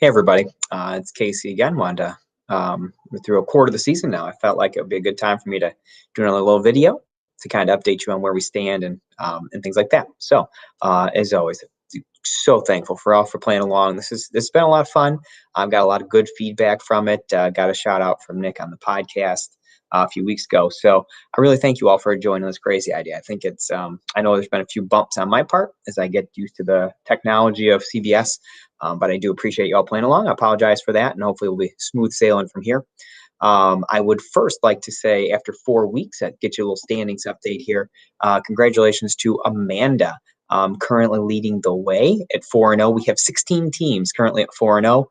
Hey everybody, it's Casey again. We're through a quarter of the season now. I felt like it would be a good time for me to do another little video to kind of update you on where we stand and things like that. So as always, so thankful for all for playing along. This has been a lot of fun. I've got a lot of good feedback from it. Got a shout out from Nick on the podcast a few weeks ago. So I really thank you all for joining this crazy idea. I think it's I know there's been a few bumps on my part as I get used to the technology of CBS. But I do appreciate you all playing along. I apologize for that, and hopefully we'll be smooth sailing from here. I would first like to say, after 4 weeks, I'd get you a little standings update here. Congratulations to Amanda, currently leading the way at 4-0. We have 16 teams currently at 4-0.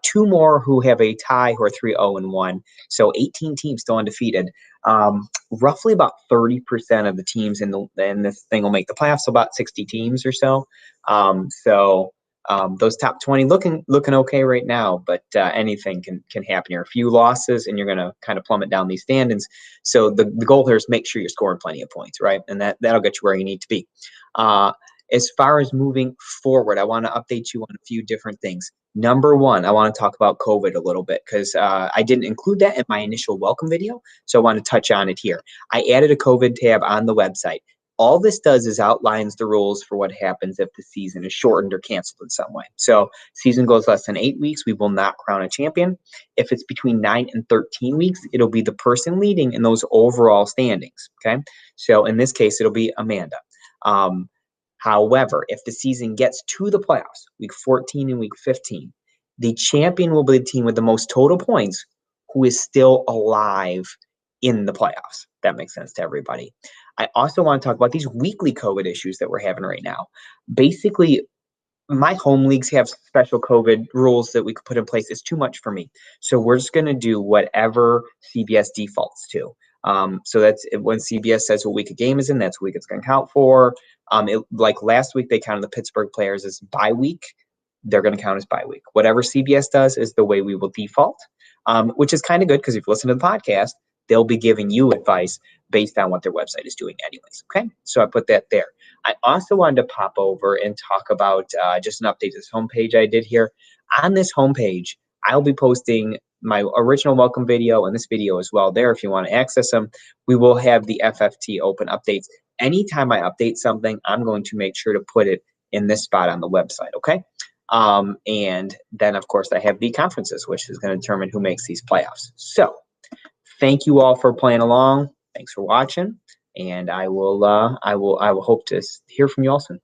Two more who have a tie who are 3-0-1. So 18 teams still undefeated. Roughly about 30% of the teams in this thing will make the playoffs, so about 60 teams or so. Those top 20 looking okay right now, but anything can happen here. A few losses and you're going to kind of plummet down these standings. So the goal here is make sure you're scoring plenty of points, right? And that'll get you where you need to be. As far as moving forward, I want to update you on a few different things. Number one, I want to talk about COVID a little bit because I didn't include that in my initial welcome video, so I want to touch on it here. I added a COVID tab on the website. All this does is outlines the rules for what happens if the season is shortened or canceled in some way. So season goes less than 8 weeks, we will not crown a champion. If it's between 9 and 13 weeks, it'll be the person leading in those overall standings, okay? So in this case, it'll be Amanda. However, if the season gets to the playoffs, week 14 and week 15, the champion will be the team with the most total points who is still alive in the playoffs. That makes sense to everybody. I also want to talk about these weekly COVID issues that we're having right now. Basically, my home leagues have special COVID rules that we could put in place. It's too much for me. So we're just going to do whatever CBS defaults to. So that's when CBS says what week a game is in, that's what week it's going to count for. Like last week, they counted the Pittsburgh players as bye week. They're going to count as bye week. Whatever CBS does is the way we will default, which is kind of good because if you listen to the podcast, they'll be giving you advice based on what their website is doing anyways, okay? So I put that there. I also wanted to pop over and talk about just an update to this homepage I did here. On this homepage, I'll be posting my original welcome video and this video as well there if you want to access them. We will have the FFT Open updates. Anytime I update something, I'm going to make sure to put it in this spot on the website, okay? And then, of course, I have the conferences, which is going to determine who makes these playoffs. So thank you all for playing along. Thanks for watching, and I will hope to hear from you all soon.